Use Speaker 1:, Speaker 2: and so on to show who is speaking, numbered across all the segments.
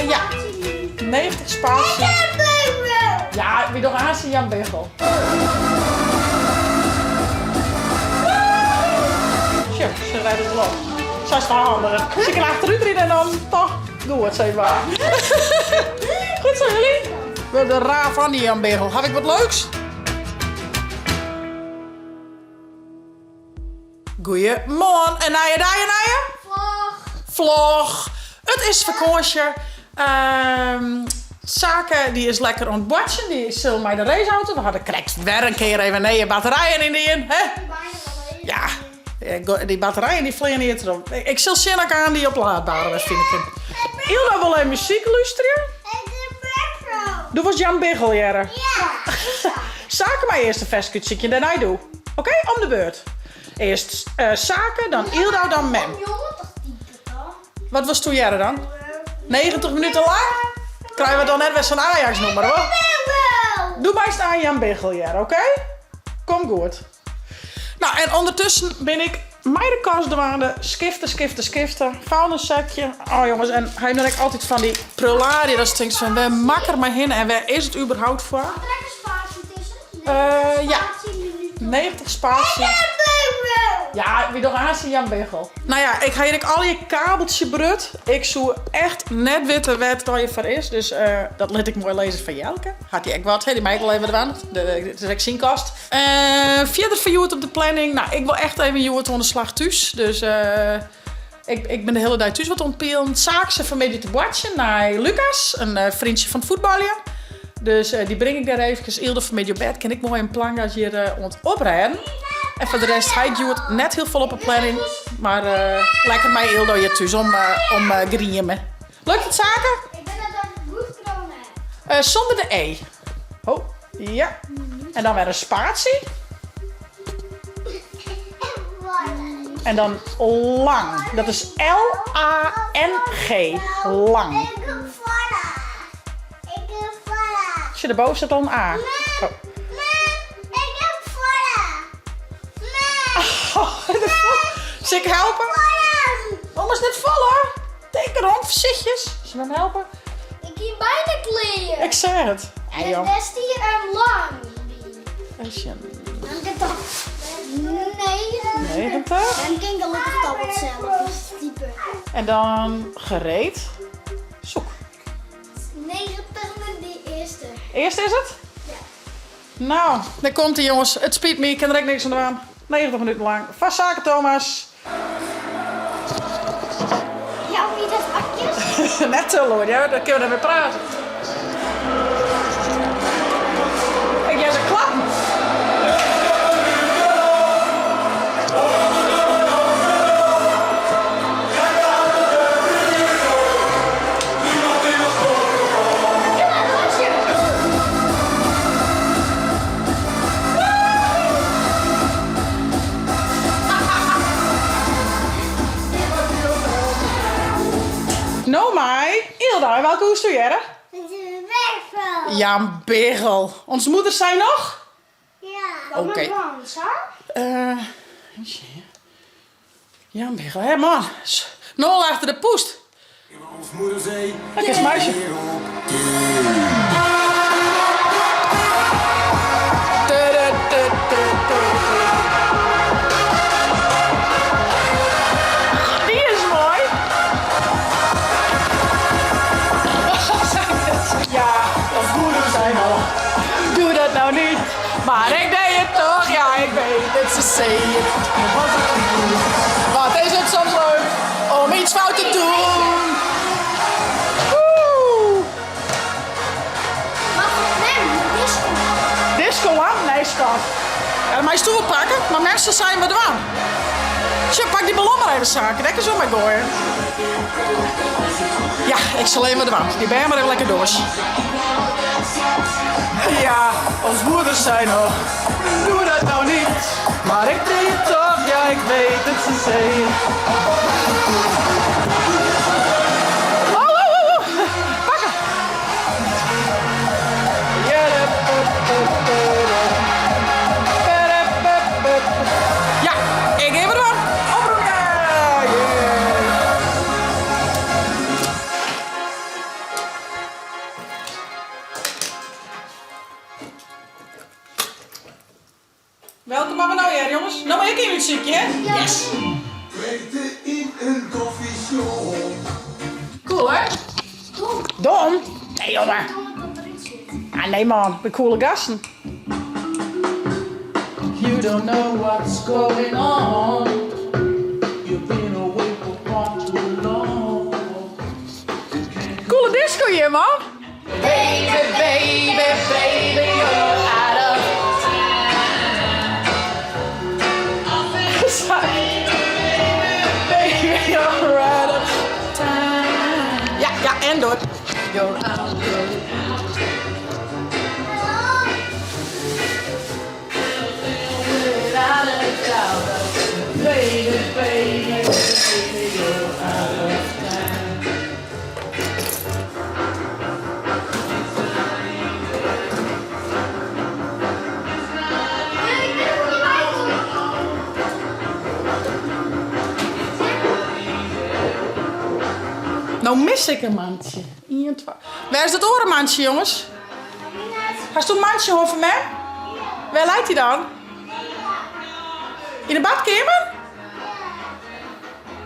Speaker 1: Ja. 90 spatie. Ja, wie nog aanzien Jan Biggel. Tja, ze rijden het los. Zij staan anderen. Ze kan achteruit rijden en dan toch doe het, zeg maar. Goed zo, jullie? We hebben de raar van die Jan Biggel. Had ik wat leuks? Goeiemorgen. En naar je? Vlog. Het is vakantie. Zaken die is lekker ontbotsen. Die zullen mij de raceauto. We hadden correct weer een keer even batterijen in die in. Hè? Ja, die batterijen die vliegen hier terug. Ik zal Shinnak aan die oplaadbare was, vind ik. Hilda wil even muziek luisteren. Doe was Jan Biggel, Jere. Ja. Zaken maar eerst een vestkutje en daarna doe. Oké, om de beurt. Eerst Zaken, dan Hilda, dan Mem. Wat was toen Jere dan? 90 minuten lang? Krijgen we dan net weer zo'n Ajax nummer hoor. Doe maar eens aan Jan Biggel, Jere, oké? Kom goed. Nou, en ondertussen ben ik meidenkast douane, skiften, vuilniszakje. Oh jongens, en hij noemt altijd van die prularie. Dat stinkt van, waar makker maar heen en waar is het überhaupt voor?
Speaker 2: Wat er een spatie tussen?
Speaker 1: Ja. 90 spatie. Ja, wie nog aanzien Jan Biggel. Nou ja, ik ga hier al je kabeltje brut. Ik zoek echt net weten wat je voor is. Dus dat laat ik mooi lezen van Jelke. Had hij echt wat? Die mij wel even eraan. Het is echt zienkast. Verder voor Joert op de planning. Nou, ik wil echt even Joert aan de slag thuis. Dus ik ben de hele dag thuis wat ontpelen. Zaak ze vanmiddag te watchen naar Lucas. Een vriendje van het voetballen. Dus die breng ik daar even. Eerder vanmiddag op bed. Kan ik mooi een plank hier oprijden. En voor de rest, hij duurt net heel vol op een planning. Maar lekker mij heel door je thuis om griemen. Lukt het zaken?
Speaker 2: Ik ben dat aan het boekdromen.
Speaker 1: Zonder de E. Oh, ja. En dan weer een spatie. En dan lang. Dat is L-A-N-G. Lang.
Speaker 2: Ik heb vallen.
Speaker 1: Als je erboven zet dan een A. Oh. Zal ik helpen? Om is net vallen. Teken rond, voorzichtig. Zullen we hem helpen?
Speaker 2: Ik heb bijna kleren.
Speaker 1: Ik zeg het. Hey,
Speaker 2: Het
Speaker 1: joh.
Speaker 2: best hier en lang. Dan kan toch
Speaker 1: 90.
Speaker 2: En ging gelukkig toch hetzelfde type.
Speaker 1: En dan gereed. Zoek.
Speaker 2: 90 met die eerste.
Speaker 1: Eerst is het?
Speaker 2: Ja.
Speaker 1: Nou, daar komt hij jongens. Het spijt me, ik kan er echt niks aan doen. 90 minuten lang. Vast zaken Thomas.
Speaker 2: Ja, wie dat akjes?
Speaker 1: Net te hoor, ja, dan kunnen we ermee praten. Ik jij ze klappen. Nou mij, Hilda, welke hoest doe jij er? Jan Biggel. Onze moeders zijn nog?
Speaker 2: Ja.
Speaker 1: Oké.
Speaker 2: Hè?
Speaker 1: Jan Biggel, hé man. 0 achter de poest. Dat is meisje. Die is mooi. Ja, dat moeders zijn nog. Doe dat nou niet. Maar ik deed het toch, ja ik weet het, ze zeggen het. Wat is het soms leuk om iets fout te doen. Woe! Disco aan? Nee, schat. Ja, mijn stoel pakken, maar mensen zijn we er aan. Tja, pak die ballon maar even zaken, dat is zo maar gooien. Ja, ik zal even de wand. Die ben je maar even lekker door. Ja, ons moeders zijn nog. Doe dat nou niet. Maar ik deed het toch, ja ik weet het, ze zeggen. Oh. Pakken. Ja, ik geef het aan. Oproepen. jongens. Nou maar ik in muziekje, hè? Yes.
Speaker 3: Werkte in een koffieshop.
Speaker 1: Cool, hè? Dom? Nee, jongen. Ah, nee, man. We coole gasten. You don't know what's going on. You've been away for far too long. Coole disco hier, man. Baby, baby, baby, you're out of time. Baby, you're out of time. Ja, en door. You're out of time. Baby, baby, baby, you're out of time. Nou mis ik een mandje. 1, 2. Waar is dat orenmandje, jongens? Hast du een mandje hoor van mij? Waar lijkt hij dan? In de badkamer?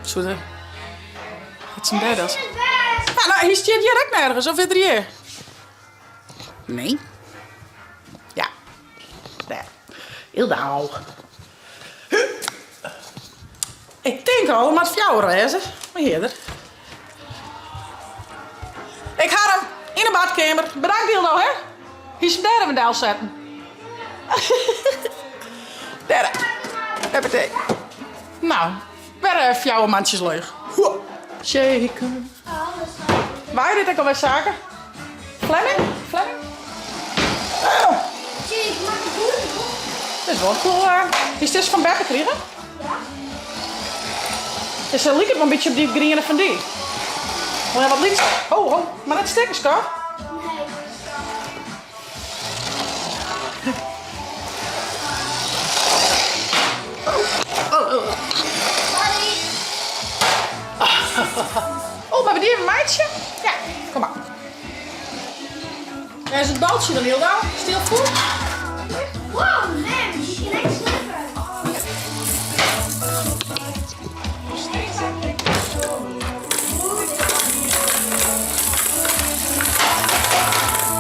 Speaker 1: Zo dan. Wat is een bed als? Nou, hier staat hier ook nergens. Of is er hier? Nee. Ja. Daar. Heel dauw. Ik denk al, maar het fjouwer wezen. Maar hier. Ik ga hem in de badkamer. Bedankt Hildo, hè? Hier is een derde medal zetten. Derde. Huppatee. Nou, weer fjouwe mandjes leeg. Shaker. Waar je dit ook alweer zaken? Fleming? Fleming? Oh. Dit is wel cool. Is dit van Bert te krijgen?
Speaker 2: Ja.
Speaker 1: Dus lijkt het wel een beetje op die green van die. Maar wat liefst. Oh, maar dat stickers, kan?
Speaker 2: Nee. Sorry.
Speaker 1: Oh, maar we die een meidje? Ja, kom maar. Daar is het baltje dan heel dauw. Stil voet.
Speaker 2: Wow, man, die kan echt slippen.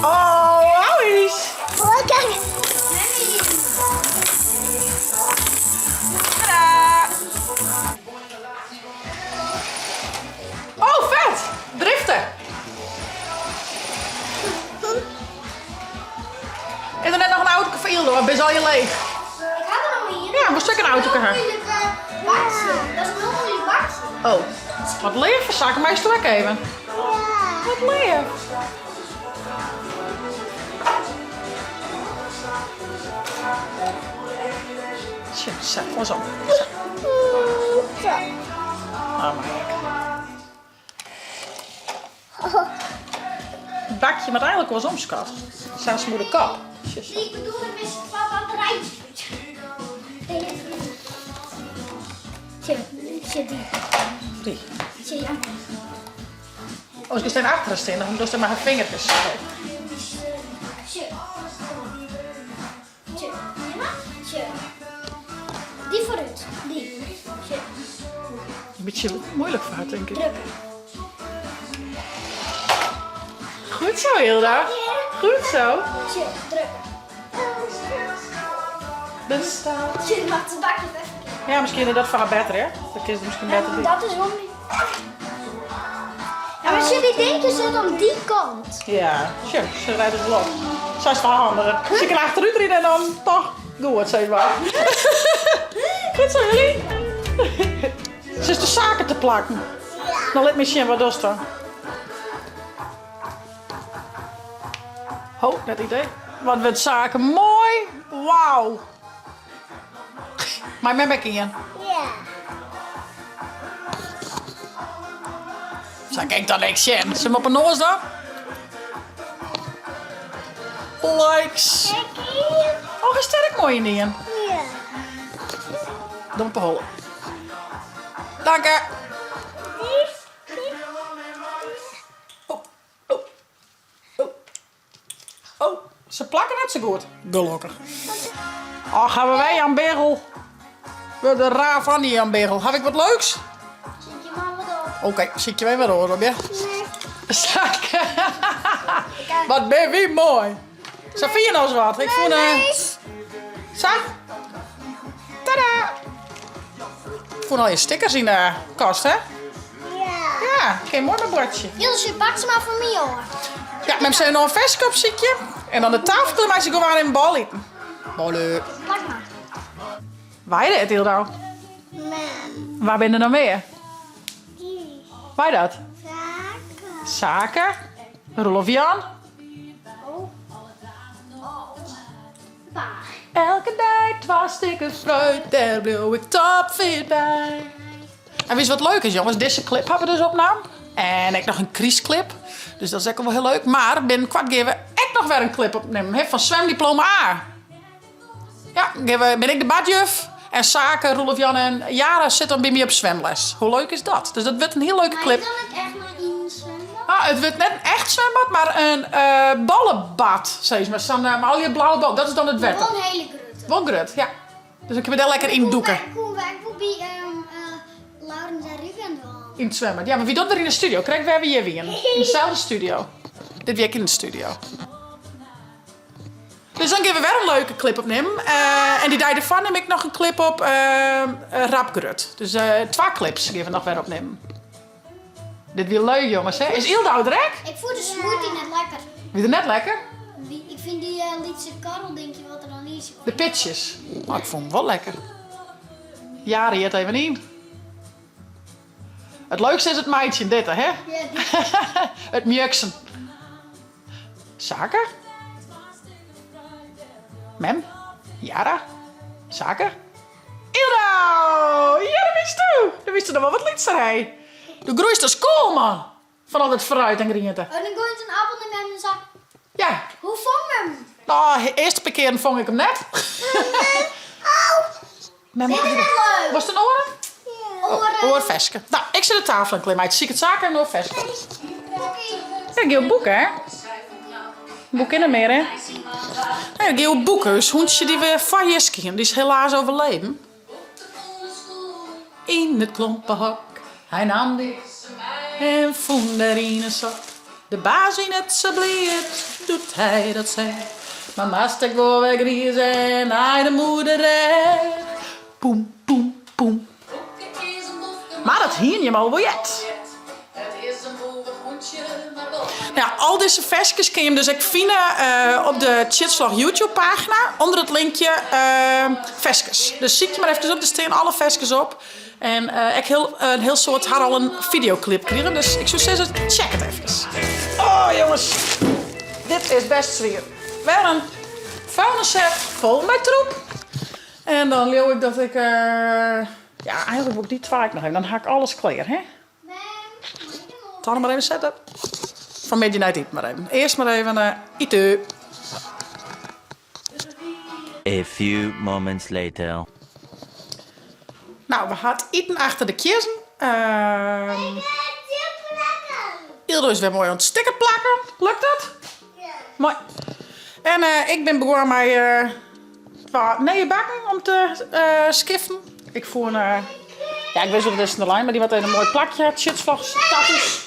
Speaker 1: Oh, Alice.
Speaker 2: Oh, kijk.
Speaker 1: Tadaa. Oh, vet. Driften. En dan net nog een auto voor Ildo, maar best al je leeg.
Speaker 2: Ik had er nog hier.
Speaker 1: Ja, moest ik een auto
Speaker 2: Dat is
Speaker 1: hebben.
Speaker 2: een heel moeilijk bakje. Dat is een heel moeilijk bakje.
Speaker 1: Oh, wat lief. Zal ik hem maar eens terug even? Wat lief. Tja, zet ons op. Oh, maar het bakje met eigenlijk was omskat. Zelfs moeder kap. Tjus.
Speaker 2: Ik bedoel, het is van batterijtjes. Zit die.
Speaker 1: Die.
Speaker 2: Zit je aan.
Speaker 1: Oh, ze staan achter staan, dan doe ze maar haar vingertjes.
Speaker 2: Zit. Zit. Die vooruit. Die. Zit.
Speaker 1: Een beetje moeilijk voor haar, denk ik.
Speaker 2: Drukken.
Speaker 1: Goed zo, Hilda. Goed zo.
Speaker 2: Zit. Drukken.
Speaker 1: Bestaat.
Speaker 2: Zit, mag het bakje even.
Speaker 1: Ja, misschien is dat voor haar beter, hè? Dat is misschien beter doen.
Speaker 2: Dat is wel niet. Ja, maar jullie denken zo aan die kant.
Speaker 1: Ja, sure, ze rijdt het los. Zij is wel handiger. Ze kan achteruit rijden en dan toch doe het, zeg maar. Goed zo, jullie. Ze is de zaken te plakken. Dan let me zien wat dat is dan. Oh, net idee. Wat wordt zaken mooi. Wauw. Maar mijn bek in.
Speaker 2: Ja.
Speaker 1: Zo, kijk dan niks zien. Zullen we op een noos dan? Likes. Oh, sterk mooi in die.
Speaker 2: Ja.
Speaker 1: Dompenholen. Dank je. Oh, oh, oh. Oh, ze plakken net zo goed. Gelukkig. Oh, gaan we wij aan Berel. Wat een raar van die Jan Bergel. Heb ik wat leuks?
Speaker 2: Zit je maar wat op?
Speaker 1: Oké, zit je weer wat hoor, ja?
Speaker 2: Nee.
Speaker 1: Zaken. Wat ben je mooi. Safia nou eens wat. Ik voel Zag? Tada! Ik voel al je stickers in de kast, hè?
Speaker 2: Ja.
Speaker 1: Ja, geen mooi bordje.
Speaker 2: Ilse, pak ze maar voor mij hoor.
Speaker 1: Ja, met zijn nog een verskop ziekje. En dan de tafel maar ze gewoon in een bal eten. Ballen.
Speaker 2: Pak maar.
Speaker 1: Waar je dit, Hildo?
Speaker 2: Man.
Speaker 1: Waar ben je dan meer?
Speaker 2: Die.
Speaker 1: Waar dat?
Speaker 2: Zaken.
Speaker 1: Zaken. Rolf Jan.
Speaker 2: Oh. Pa.
Speaker 1: Elke dag 12 stickers fruit, daar bleef ik topfit bij. En weet je wat leuk is, jongens? Deze clip hebben we dus opnam. En ik nog een kriesclip. Dus dat is ook wel heel leuk. Maar binnenkort gaan we echt nog weer een clip opnemen. He, van zwemdiploma A. Ja, ben ik de badjuf. En Zaken, Rolf Jan en Jara zitten bij mij op zwemles. Hoe leuk is dat? Dus dat wordt een heel leuke
Speaker 2: Maar
Speaker 1: clip.
Speaker 2: kan ik echt maar in zwemmen?
Speaker 1: Ah, het wordt net een echt zwembad, maar een ballenbad. Zeg maar. Staan, maar al je blauwe bal, dat is dan het wetter.
Speaker 2: Gewoon een hele grote.
Speaker 1: Wel grut, ja. Dus ik heb er daar lekker in doeken.
Speaker 2: Kom weg bij Laurens en Ruben dan.
Speaker 1: In het zwembad. Ja, maar wie doet er in de studio? Krijgen we hier weer in dezelfde studio. Dit week in de studio. Dus dan gaan we weer een leuke clip opnemen. En die dag ervan neem ik nog een clip op Rapgrut. Dus 2 clips gaan we nog weer opnemen. Dit weer leuk, jongens. Hè? Is Ildo rek?
Speaker 2: Ik voel de smoothie net lekker.
Speaker 1: Wie er net lekker?
Speaker 2: Ik vind die Lietse Karel, denk je wat er dan is.
Speaker 1: De pitjes. Maar ik vond het wel lekker. Jaren het even in. Het leukste is het meidje, dit hè?
Speaker 2: Ja, die.
Speaker 1: Het mjuksen. Zaken? Mem? Jara? Zaken? Ildo! Ja, dat wist u! Dat wist u nog wel wat liedster, hè? De groeiste school, man! Van al het fruit en groenten.
Speaker 2: Oh, dan gooi je een appel in mijn zak.
Speaker 1: Ja.
Speaker 2: Hoe vond je hem?
Speaker 1: Nou, de eerste keer vond ik hem net. Mem,
Speaker 2: Vind je het leuk?
Speaker 1: was het een oren?
Speaker 2: Oren.
Speaker 1: Oorveske. Nou, ik zet de tafel een klein beetje. Zie ik het zaken en oorveske. Ja, ik heb boeken, hè? Boek in er meer, hè? Ja, ik heb boeken. Dus hoentje die we van Jesken, die is helaas overleden. In het klompenhok, hij nam dit en vond erin een zak. De baas in het sabliert, doet hij dat zij. Maar master ik wil weg en hij de moeder redt. Poem, poem, poem. Maar dat hier niet maar jet. Nou, al deze versjes kun je hem dus ook vinden op de Chitsvlog YouTube pagina. Onder het linkje versjes. Dus zie je maar even op, er staan alle versjes op. En ik een heel soort had al een videoclip kregen. Dus ik zou zeggen, check het even. Oh jongens, dit is best zwier. Weer een vuilnisset vol met troep. En dan leeuw ik dat ik... ja, eigenlijk moet ik die twaak nog even. Dan haak ik alles klaar, hè? Dan maar even zetten. Van Midnight Eat maar even. Eerst maar even eten.
Speaker 4: A few moments later.
Speaker 1: Nou, we gaan eten achter de kiezen. Ildo is weer mooi aan het sticker plakken. Lukt dat?
Speaker 2: Ja.
Speaker 1: Mooi. En ik ben begonnen met nieuwe bakken om te skiffen. Ik voer een... ja, ik weet niet of het is in de lijn, maar die had een mooi plakje. Chitsvlog status.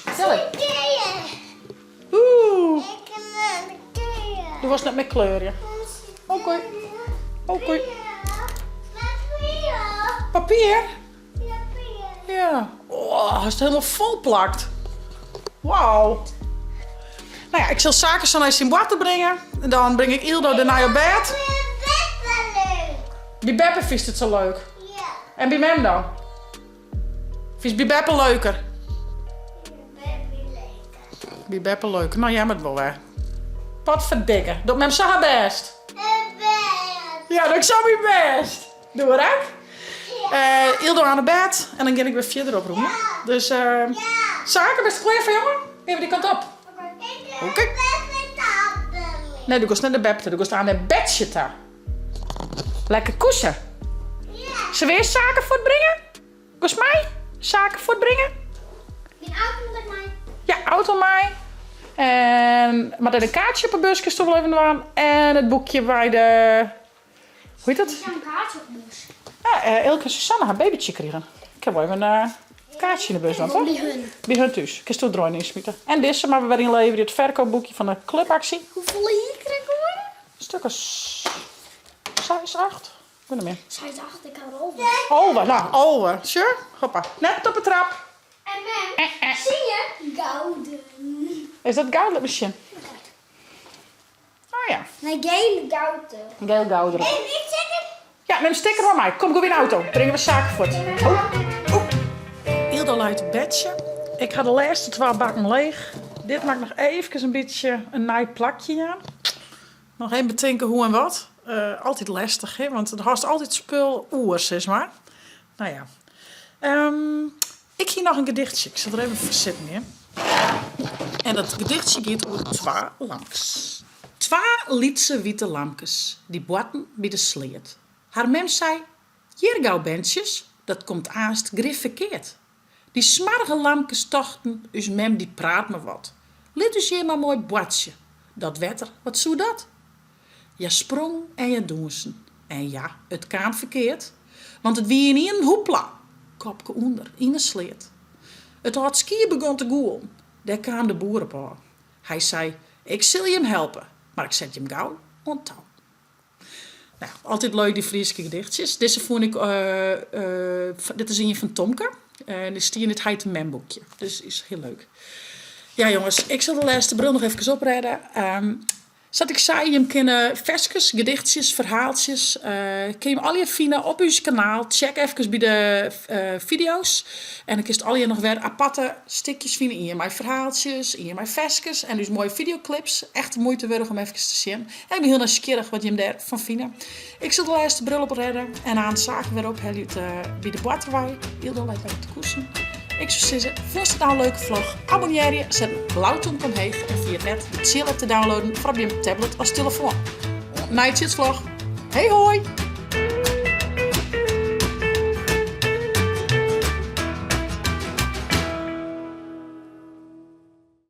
Speaker 1: Oeh. Die was net met kleuren. Oké. Oké. Papier? Ja. Oh, hij is het helemaal vol plakt. Wauw. Nou ja, ik zal zaken zo naar zijn water brengen. En dan breng ik Ildo daarna op bed. Bij Beppe vindt het zo leuk.
Speaker 2: Ja.
Speaker 1: En bij Mem dan? Vindt bij Beppe leuker? Bij Beppe leuker. Nou, jij moet wel weer. Wat verdikken. Doe Mem zo haar best. Ja, doe ik zo mijn best. Doe we dat? Ildo aan de bed. En dan ga ik weer verder oproepen. Dus, zaken, best klaar voor jongen? Even die kant op. Oké. Nee, doe ik net de Beppe. Doe ik aan de bed zitten. Lekker kussen. Ze weer zaken voortbrengen? Kost mij? Zaken voortbrengen?
Speaker 2: Die auto met mij.
Speaker 1: Ja, auto mij. En maar dan een kaartje op een busje toch wel even aan. En het boekje bij de... Hoe heet dat?
Speaker 2: Ik heb een kaartje op de bus.
Speaker 1: Ja, Elke en Susanne haar babytje kregen. Ik heb wel even een kaartje in de bus, dan toch? Bij hun thuis. Ik heb het erin insmieten. En deze, maar we werden inleveren het verkoopboekje van de clubactie.
Speaker 2: Hoeveel hier krijgen we?
Speaker 1: Stukken 6, 8. Ik weet niet meer.
Speaker 2: Zij dacht ik had over.
Speaker 1: Over, nou, over. Sure? Hoppa. Net op de trap.
Speaker 2: En mem, zie je? Gouden.
Speaker 1: Is dat goud misschien? Oh ja.
Speaker 2: Nee, gele gouden.
Speaker 1: Geel gouderen.
Speaker 2: En ik zeg het.
Speaker 1: Ja, neem een sticker van mij. Kom, go in de auto. Brengen we zaken voor het. Hilda uit het bedje. Ik had de laatste 2 bakken leeg. Dit maakt nog even een beetje een naai plakje aan. Nog even bedenken hoe en wat. Altijd lastig, hè? Want het haast altijd spul oers, is maar. Nou ja. Ik hier nog een gedichtje. Ik zal er even voor zitten hier. En dat gedichtje gaat over 2 lampjes. 2 lietse witte lampjes, die botten bij de sleet. Haar mem zei, hier gauw bentjes, dat komt aanst grif verkeerd. Die smarge lampjes tochten, us mem die praat me wat. Liet us hier maar mooi boatje. Dat wetter, wat zoe dat? Je sprong en je doensen. En ja, het kan verkeerd. Want het wie in een hoepla. Kopke onder, in een sleet. Het had skier begon te goelen. Daar kwam de boer op aan. Hij zei, ik zal je hem helpen. Maar ik zet je hem gauw on touw. Nou, altijd leuk die Friese gedichtjes. Deze vond ik, dit is een van Tomke. En die stier in het Heite memboekje. Dus is heel leuk. Ja jongens, ik zal de laatste bril nog even opredden. Zat ik zei, je kunnen versjes, gedichtjes, verhaaltjes. Kun je hem al je vinden op ons kanaal. Check even bij de video's. En dan kun je al je nog weer aparte stukjes vinden in je mijn verhaaltjes, in je mijn versjes. En dus mooie videoclips. Echt de moeite waard om even te zien. En ik ben heel nieuwsgierig wat je hem daarvan vindt. Ik zal de laatste bril op redden. En aan de zaken weer op bij de Boaterwij. Heel de tijd te koersen. Ik zou zeggen, vond je het nou een leuke vlog? Abonneer je, zet een blauwtong omheen en via het net de chill app te downloaden voor op je tablet als telefoon. Night vlog. Hey hoi!